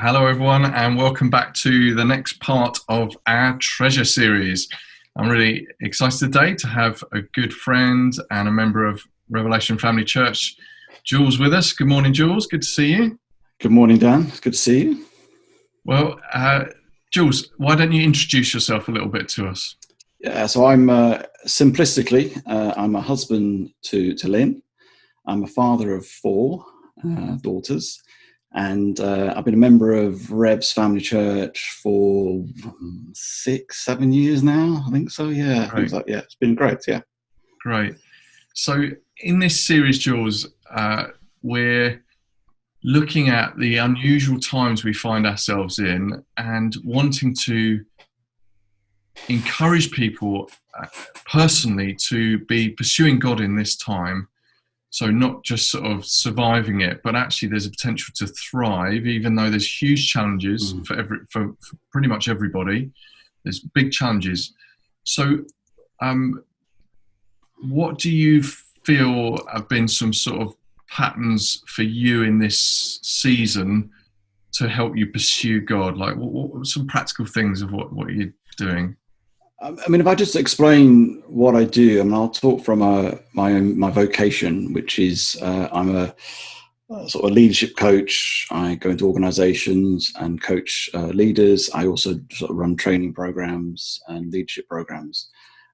Hello, everyone, and welcome back to the next part of our Treasure series. I'm really excited today to have a good friend and a member of Revelation Family Church, Jules, with us. Good morning, Jules. Good to see you. Good morning, Dan. It's good to see you. Well, Jules, why don't you introduce yourself a little bit to us? Yeah, so I'm simplistically, I'm a husband to Lynn. I'm a father of four daughters, and I've been a member of Rev's Family Church for 6-7 years now. I think so. Yeah, I think so. Yeah, it's been great. Yeah, great. So in this series, Jules, we're looking at the unusual times we find ourselves in and wanting to encourage people personally to be pursuing God in this time. So not just sort of surviving it, but actually there's a potential to thrive, even though there's huge challenges for pretty much everybody. There's big challenges. So what do you feel have been some sort of patterns for you in this season to help you pursue God? Like what some practical things of what you're doing? I mean, if I just explain what I do, I mean, I'll talk from my vocation, which is I'm a sort of leadership coach. I go into organizations and coach leaders. I also sort of run training programs and leadership programs.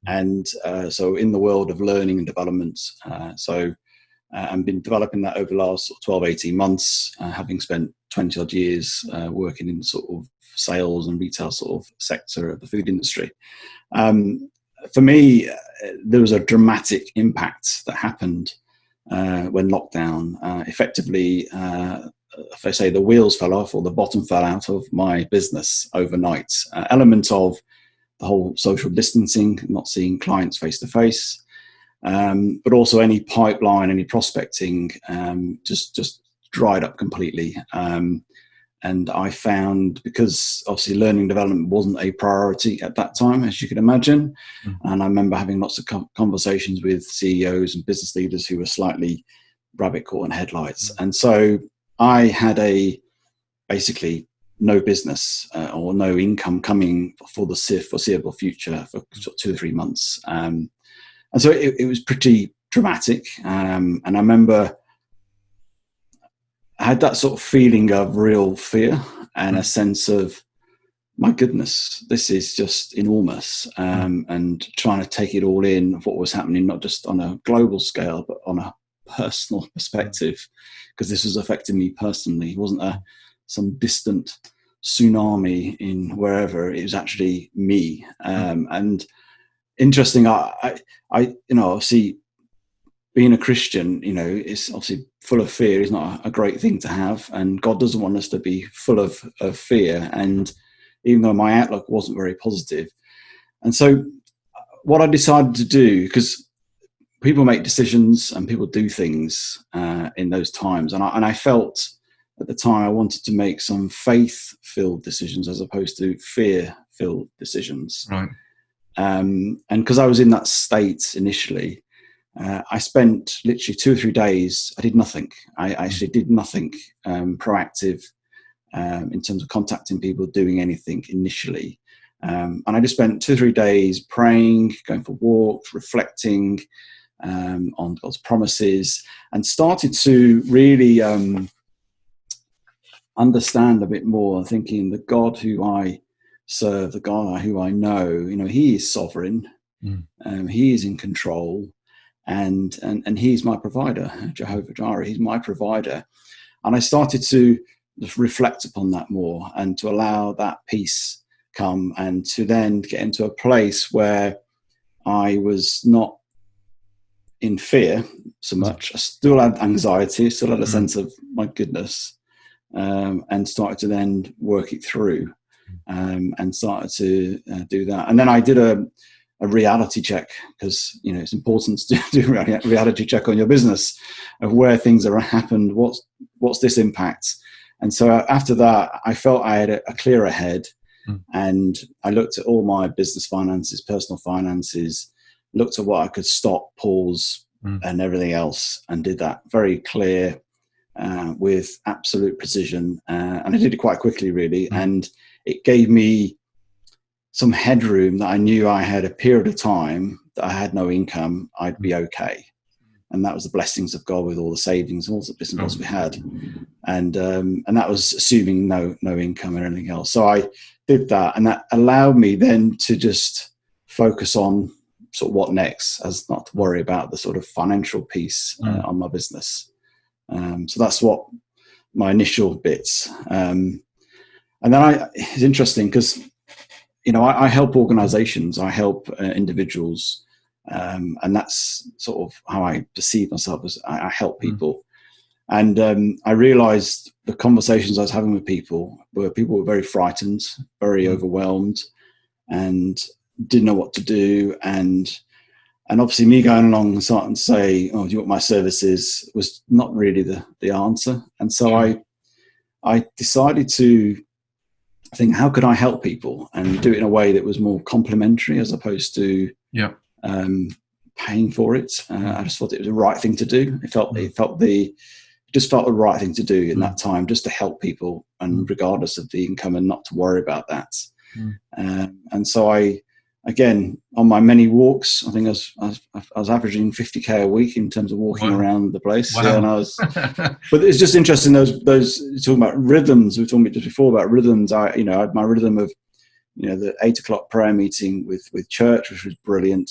And so in the world of learning and development, I've been developing that over the last sort of 12, 18 months, having spent 20 odd years working in sort of sales and retail sort of sector of the food industry. For me, there was a dramatic impact that happened when lockdown effectively, if I say the wheels fell off or the bottom fell out of my business overnight. Element of the whole social distancing, not seeing clients face to face, but also any pipeline, any prospecting, just dried up completely. And I found, because obviously learning development wasn't a priority at that time, as you can imagine. And I remember having lots of conversations with CEOs and business leaders who were slightly rabbit caught in headlights. And so I had basically no business or no income coming for the foreseeable future for sort of 2 or 3 months. And so it was pretty dramatic. And I remember I had that sort of feeling of real fear and a sense of, my goodness, this is just enormous, and trying to take it all in of what was happening, not just on a global scale, but on a personal perspective, because this was affecting me personally. It wasn't some distant tsunami in wherever, it was actually me. And interesting, I obviously, being a Christian, is obviously full of fear is not a great thing to have. And God doesn't want us to be full of fear. And even though my outlook wasn't very positive. And so what I decided to do, because people make decisions and people do things in those times. And I felt at the time I wanted to make some faith-filled decisions as opposed to fear-filled decisions. Right. And because I was in that state initially, I spent literally 2 or 3 days. I did nothing. I actually did nothing proactive in terms of contacting people, doing anything initially. And I just spent 2 or 3 days praying, going for walks, reflecting on God's promises, and started to really understand a bit more, thinking the God who I serve, the God who I know, he is sovereign. He is in control. And he's my provider, Jehovah Jireh. He's my provider. And I started to reflect upon that more and to allow that peace come, and to then get into a place where I was not in fear so much. I still had anxiety, still had a sense of, my goodness, and started to then work it through, and started to do that. And then I did a reality check, because it's important to do a reality check on your business of where things are happened, what's this impact. And so after that, I felt I had a clearer head, and I looked at all my business finances, personal finances, looked at what I could stop, pause, and everything else, and did that very clear with absolute precision, and I did it quite quickly, really. And it gave me some headroom that I knew I had a period of time that I had no income, I'd be okay. And that was the blessings of God with all the savings and all the bits and bobs we had. And that was assuming no income or anything else. So I did that, and that allowed me then to just focus on sort of what next, as not to worry about the sort of financial piece on my business. So that's what my initial bits. And then it's interesting because, you know, I help organizations, I help individuals, and that's sort of how I perceive myself, as I help people. And I realized the conversations I was having with people were very frightened, very overwhelmed, and didn't know what to do. And obviously me going along and starting to say, oh, do you want my services, was not really the answer. And so I decided to think, how could I help people and do it in a way that was more complimentary as opposed to paying for it. I just thought it was the right thing to do. It just felt the right thing to do in that time, just to help people, and regardless of the income, and not to worry about that. And so again, on my many walks, I think I was averaging 50k a week in terms of walking around the place. Wow. Yeah, and but it's just interesting, those talking about rhythms. We were talking just before about rhythms. I had my rhythm of, you know, the 8 o'clock prayer meeting with church, which was brilliant.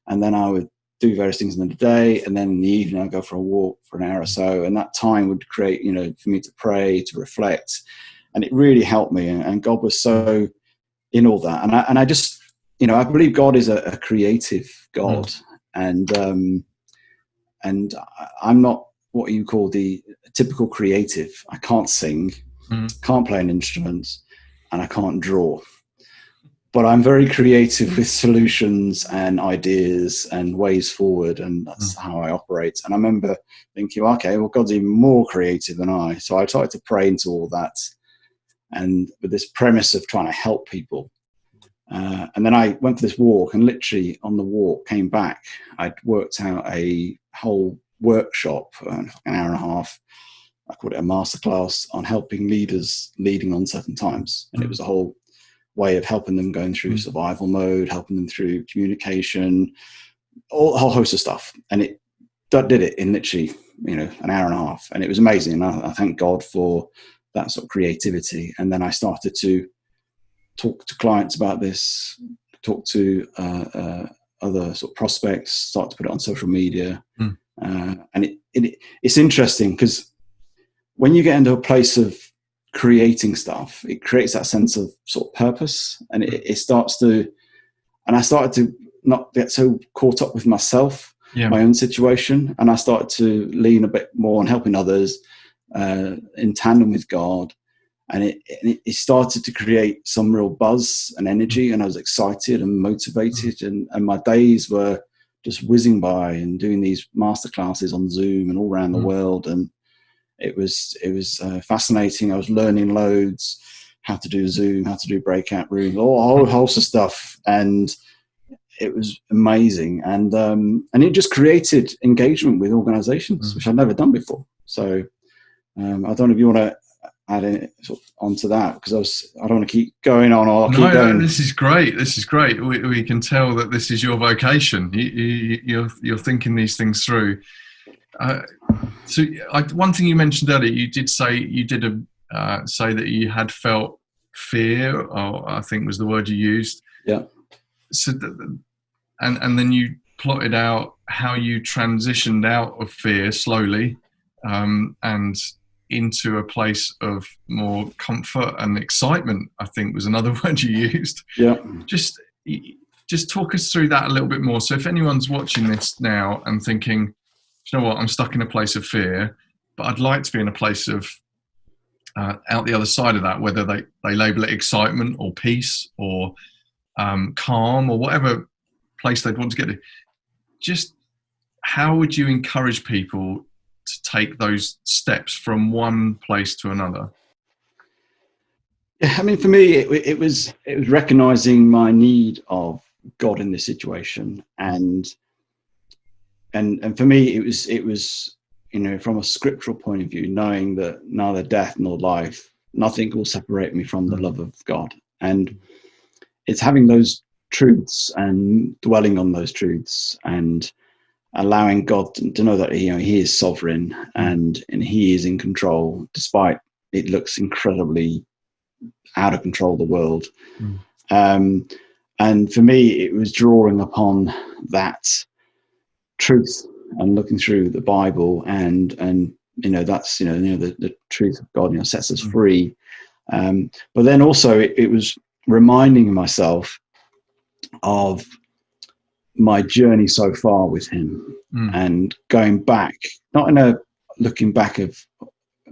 And then I would do various things in the day, and then in the evening I'd go for a walk for an hour or so. And that time would create, you know, for me to pray, to reflect. And it really helped me. And God was so in all that. And I just, you know, I believe God is a creative God, and I'm not what you call the typical creative. I can't sing, can't play an instrument, and I can't draw. But I'm very creative with solutions and ideas and ways forward, and that's how I operate. And I remember thinking, okay, well, God's even more creative than I. So I started to pray into all that, and with this premise of trying to help people. And then I went for this walk, and literally on the walk came back, I'd worked out a whole workshop, an hour and a half. I called it a masterclass on helping leaders leading on certain times. And it was a whole way of helping them going through survival mode, helping them through communication, a whole host of stuff. And that did it in literally, you know, an hour and a half. And it was amazing. And I thank God for that sort of creativity. And then I started to talk to clients about this, talk to other sort of prospects, start to put it on social media. And it's interesting because when you get into a place of creating stuff, it creates that sense of sort of purpose, and it starts to, and I started to not get so caught up with myself, my own situation, and I started to lean a bit more on helping others in tandem with God. And it started to create some real buzz and energy, and I was excited and motivated, and my days were just whizzing by and doing these masterclasses on Zoom and all around the world. And it was fascinating. I was learning loads, how to do Zoom, how to do breakout rooms, all a whole host of stuff, and it was amazing. And it just created engagement with organizations, which I'd never done before. So I don't know if you want to add it sort of onto that, because I don't want to keep going on, or keep going. No, this is great. This is great. We can tell that this is your vocation. You're thinking these things through. So one thing you mentioned earlier, you did say say that you had felt fear, or I think was the word you used. Yeah. So and then you plotted out how you transitioned out of fear slowly, and into a place of more comfort and excitement, I think was another word you used. Yeah. Just talk us through that a little bit more. So if anyone's watching this now and thinking, you know what, I'm stuck in a place of fear, but I'd like to be in a place of out the other side of that, whether they label it excitement or peace or calm or whatever place they'd want to get to. Just how would you encourage people to take those steps from one place to another? Yeah, I mean, for me, it was recognizing my need of God in this situation, and for me, it was from a scriptural point of view, knowing that neither death nor life, nothing will separate me from the love of God. And it's having those truths and dwelling on those truths and allowing God to know that he is sovereign and he is in control, despite it looks incredibly out of control, the world. And for me, it was drawing upon that truth and looking through the Bible and that's the truth of God sets us free. But then also it was reminding myself of my journey so far with him and going back, not in a looking back of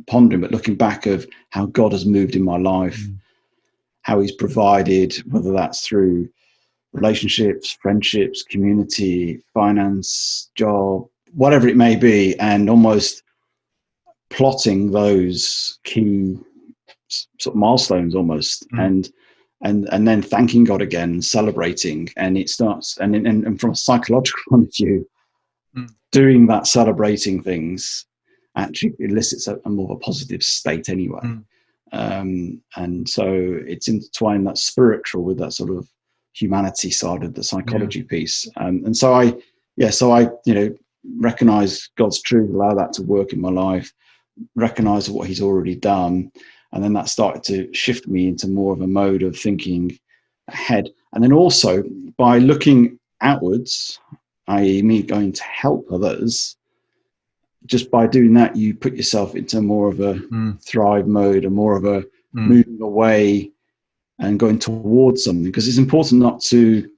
pondering, but looking back of how God has moved in my life, how he's provided, whether that's through relationships, friendships, community, finance, job, whatever it may be, and almost plotting those key sort of milestones almost, and then thanking God again, celebrating, and it starts, and from a psychological point of view, doing that celebrating things actually elicits a more of a positive state anyway. And so it's intertwined that spiritual with that sort of humanity side of the psychology piece. And so I recognize God's truth, allow that to work in my life, recognize what he's already done. And then that started to shift me into more of a mode of thinking ahead. And then also by looking outwards, i.e. me going to help others, just by doing that, you put yourself into more of a thrive mode and more of a moving away and going towards something. Because it's important not to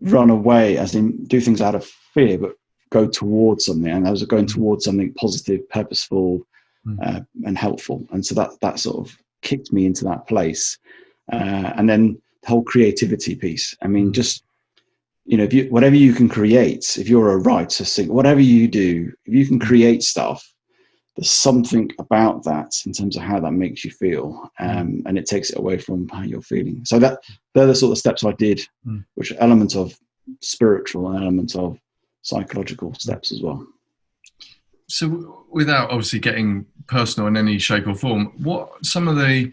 run away, as in do things out of fear, but go towards something. And I was going towards something positive, purposeful, and helpful. And so that sort of kicked me into that place. And then the whole creativity piece. I mean, just, whatever you can create, if you're a writer, singer, whatever you do, if you can create stuff, there's something about that in terms of how that makes you feel. And it takes it away from how you're feeling. So they're the sort of steps I did, which are elements of spiritual and elements of psychological steps as well. So without obviously getting personal in any shape or form, what some of the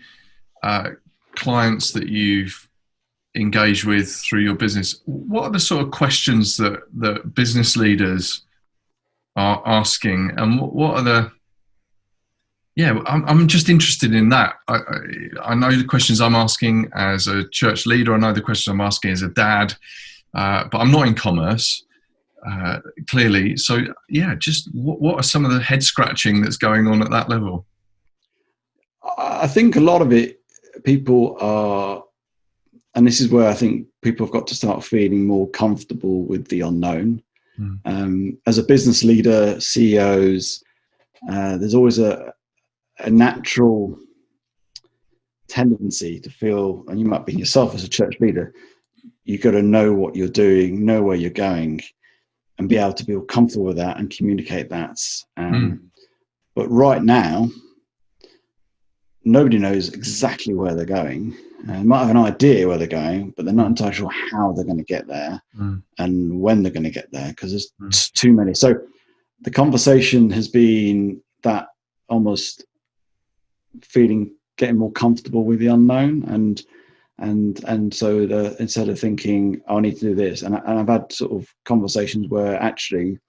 clients that you've engaged with through your business, what are the sort of questions that business leaders are asking, and what are the I'm just interested in that. I know the questions I'm asking as a church leader, I know the questions I'm asking as a dad, but I'm not in commerce, clearly. So just what are some of the head scratching that's going on at that level? I think a lot of it, people are, and this is where I think people have got to start feeling more comfortable with the unknown. As a business leader, CEOs, there's always a natural tendency to feel, and you might be yourself as a church leader, you've got to know what you're doing, know where you're going, and be able to feel comfortable with that and communicate that. But right now, nobody knows exactly where they're going. They might have an idea where they're going, but they're not entirely sure how they're going to get there and when they're going to get there, because there's too many. So the conversation has been that almost getting more comfortable with the unknown, and so instead of thinking, I need to do this, and I've had sort of conversations where actually,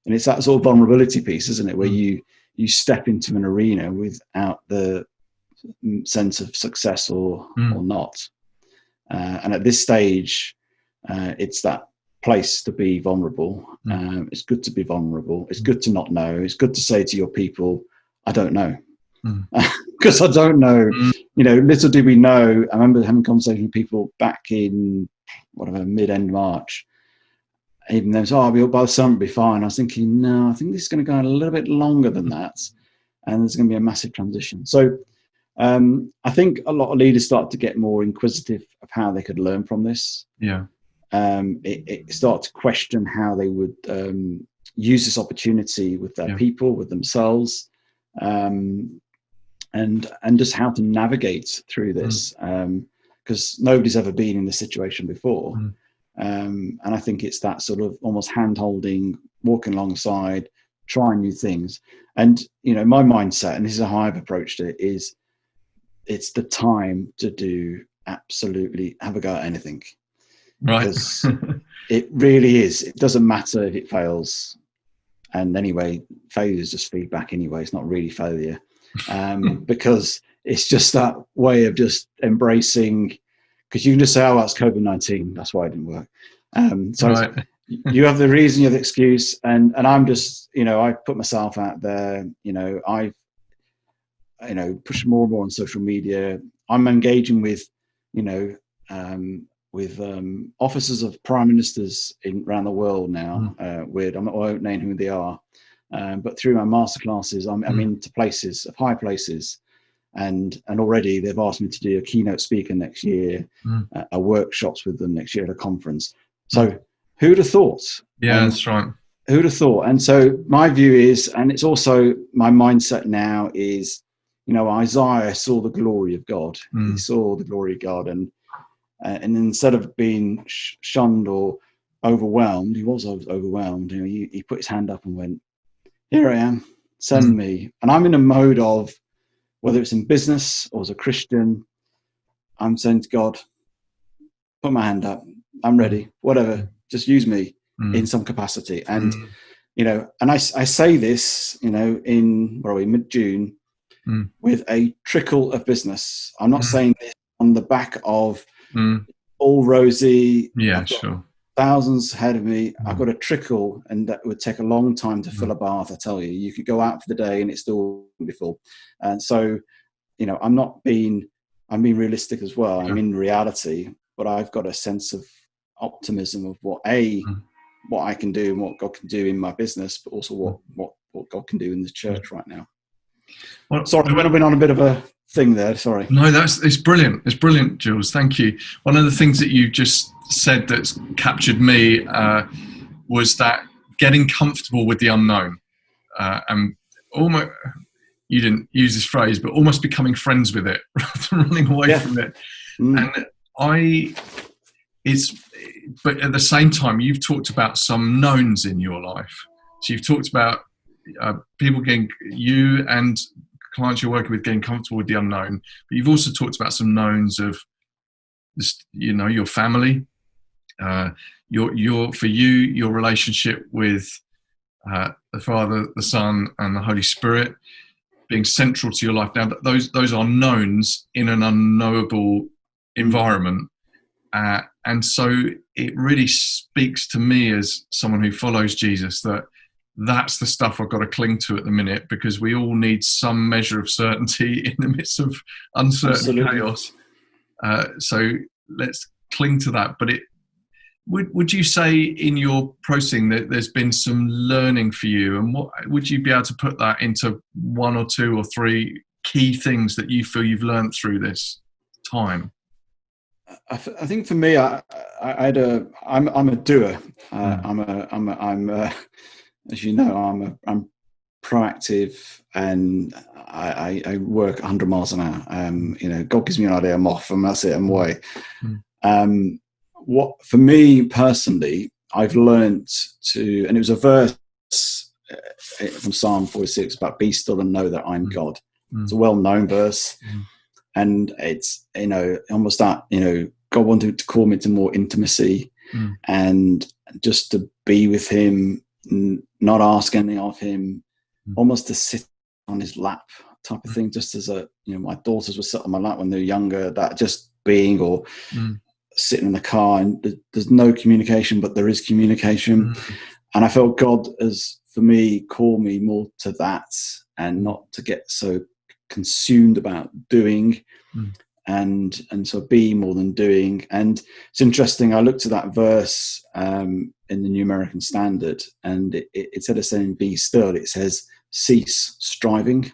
and it's that sort of vulnerability piece, isn't it, where you step into an arena without the sense of success or not, and at this stage, it's that place to be vulnerable. It's good to be vulnerable. It's good to not know. It's good to say to your people, I don't know. Because I don't know, little did we know. I remember having conversations with people back in mid-end March, even them saying, by the summer it'll be fine. I was thinking, no, I think this is going to go a little bit longer than that, and there's going to be a massive transition. So I think a lot of leaders start to get more inquisitive of how they could learn from this. It started to question how they would use this opportunity with their people, with themselves, and just how to navigate through this, because nobody's ever been in this situation before. And I think it's that sort of almost hand-holding, walking alongside, try new things. And, my mindset, and this is how I've approached it, is it's the time to do absolutely have a go at anything. Right. Because it really is. It doesn't matter if it fails. And anyway, failure is just feedback anyway. It's not really failure. Because it's just that way of just embracing, because you can just say, oh, that's COVID-19. That's why it didn't work. Right. You have the reason, you have the excuse. And I'm just, I put myself out there, I've, push more and more on social media. I'm engaging with, officers of prime ministers around the world now. I won't name who they are, but through my masterclasses, I'm into places, of high places, and already they've asked me to do a keynote speaker next year, a workshops with them next year at a conference. So who'd have thought? Yeah, that's right. Who'd have thought? And so my view is, and it's also my mindset now is, Isaiah saw the glory of God. He saw the glory of God, and instead of being shunned or overwhelmed, he was overwhelmed. He put his hand up and went, "Here I am, send me." And I'm in a mode of, whether it's in business or as a Christian, I'm saying to God, "Put my hand up. I'm ready. Whatever. Just use me in some capacity." And and I say this, in mid-June, with a trickle of business. I'm not saying this on the back of all rosy. Yeah, sure. Thousands ahead of me. I've got a trickle, and that would take a long time to fill a bath. I tell you, you could go out for the day and it's still be full. And so, I'm being realistic as well. I'm in reality, but I've got a sense of optimism of what I can do and what God can do in my business, but also what God can do in the church right now. Well, sorry, I've been on a bit of a thing there. Sorry. No, it's brilliant. It's brilliant, Jules. Thank you. One of the things that you just said that's captured me was that getting comfortable with the unknown, and almost, you didn't use this phrase, but almost becoming friends with it rather than running away from it. And but at the same time, you've talked about some knowns in your life. So you've talked about people you and clients you're working with getting comfortable with the unknown, but you've also talked about some knowns of your family, your relationship with the Father, the Son, and the Holy Spirit being central to your life. Now, those are knowns in an unknowable environment, and so it really speaks to me as someone who follows Jesus that that's the stuff I've got to cling to at the minute, because we all need some measure of certainty in the midst of uncertain chaos. So let's cling to that. But would you say in your processing that there's been some learning for you, and what would you be able to put that into one or two or three key things that you feel you've learned through this time? I think for me, I'm a doer. I'm as you know, I'm proactive, and I work 100 miles an hour. God gives me an idea, I'm off, and that's it, I'm away. What for me personally, I've learned to, and it was a verse from Psalm 46 about "Be still and know that I'm God." It's a well-known verse, and it's almost that God wanted to call me to more intimacy, and just to be with Him, not ask anything of Him, almost to sit on His lap type of thing. Just as my daughters would sit on my lap when they were younger, that just being, or sitting in the car, and there's no communication, but there is communication. And I felt God has, for me, called me more to that, and not to get so consumed about doing, and so be more than doing. And it's interesting, I looked at that verse in the New American Standard, and it instead of saying "be still," it says "cease striving."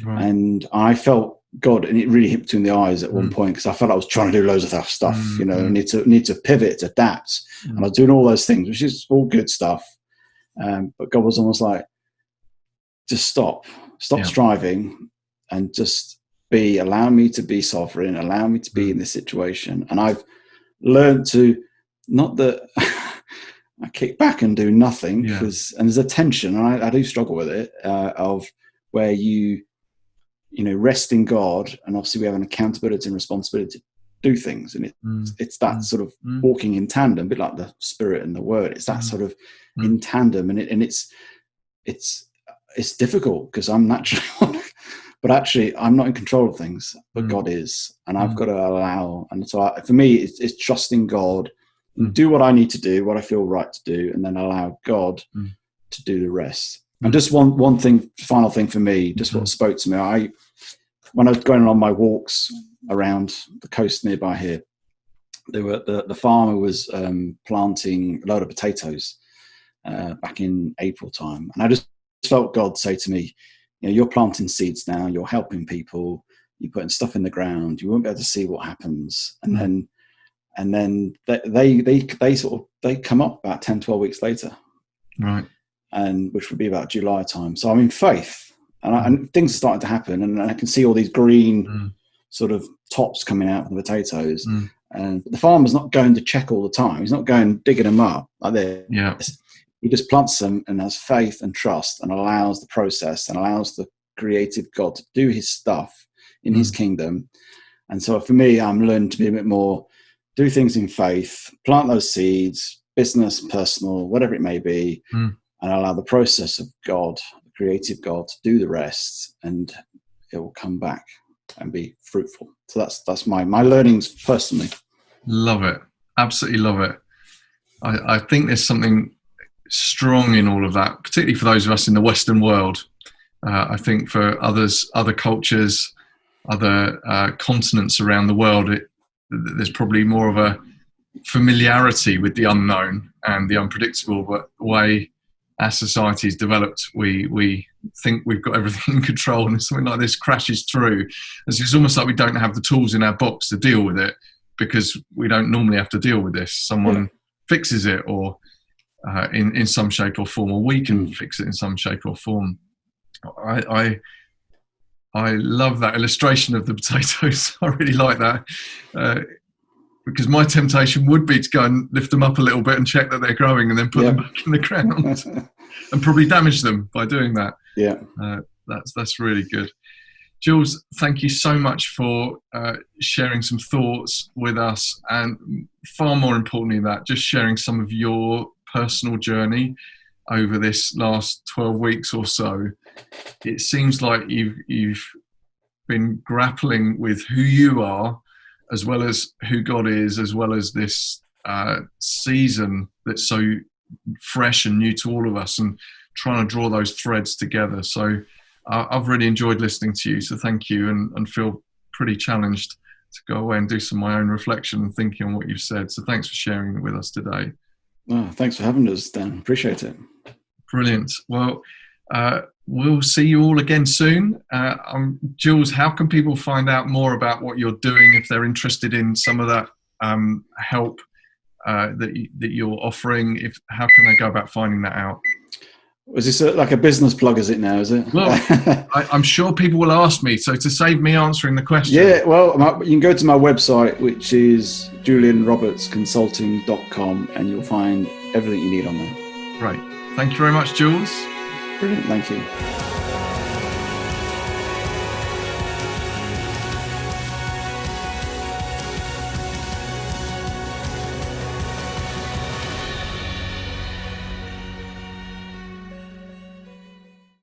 Right. And I felt God, and it really hit me in the eyes at one point, because I felt I was trying to do loads of tough stuff, need to pivot, to adapt, and I was doing all those things, which is all good stuff. But God was almost like, just stop striving, and just allow me to be sovereign, allow me to be in this situation. And I've learned to, not that I kick back and do nothing, Yeah. and there's a tension, and I do struggle with it, of where you rest in God, and obviously we have an accountability and responsibility to do things, and it's that sort of walking in tandem, a bit like the Spirit and the Word. It's that sort of in tandem, and it's difficult because I'm naturally, but actually I'm not in control of things, but God is, and I've got to allow. And so for me, it's trusting God, and do what I need to do, what I feel right to do, and then allow God to do the rest. And just one thing, final thing for me, just what spoke to me. When I was going on my walks around the coast nearby here, the farmer was planting a load of potatoes back in April time, and I just felt God say to me, you're planting seeds now, you're helping people, you're putting stuff in the ground, you won't be able to see what happens, and then they come up about 10-12 weeks later, right, and which would be about July time. So I'm in faith, and things are starting to happen, and I can see all these green sort of tops coming out of the potatoes. And the farmer's not going to check all the time. He's not going digging them up like this. Yeah. He just plants them and has faith and trust, and allows the process, and allows the creative God to do his stuff in his kingdom. And so for me, I'm learning to be a bit more, do things in faith, plant those seeds, business, personal, whatever it may be, and allow the process of God, the creative God, to do the rest, and it will come back and be fruitful. So that's my learnings personally. Love it. Absolutely love it. I think there's something strong in all of that, particularly for those of us in the Western world. I think for other cultures, other continents around the world, there's probably more of a familiarity with the unknown and the unpredictable. But the way our society's developed, we think we've got everything in control, and if something like this crashes through, it's almost like we don't have the tools in our box to deal with it, because we don't normally have to deal with this. Someone fixes it, or in some shape or form, or we can fix it in some shape or form. I love that illustration of the potatoes. I really like that, because my temptation would be to go and lift them up a little bit and check that they're growing, and then put them back in the ground and probably damage them by doing that. Yeah, that's really good. Jules, thank you so much for sharing some thoughts with us, and far more importantly than that, just sharing some of your personal journey over this last 12 weeks or so. It seems like you've been grappling with who you are, as well as who God is, as well as this season that's so fresh and new to all of us, and trying to draw those threads together. So I've really enjoyed listening to you, so thank you, and feel pretty challenged to go away and do some of my own reflection and thinking on what you've said. So thanks for sharing it with us today. Oh, thanks for having us, Dan. Appreciate it. Brilliant. Well, we'll see you all again soon. Jules, how can people find out more about what you're doing if they're interested in some of that help that you're offering? How can they go about finding that out? Is this like a business plug, is it now, is it? Well, I'm sure people will ask me, so to save me answering the question. Yeah, well, you can go to my website, which is julianrobertsconsulting.com, and you'll find everything you need on there. Great. Thank you very much, Jules. Brilliant, thank you.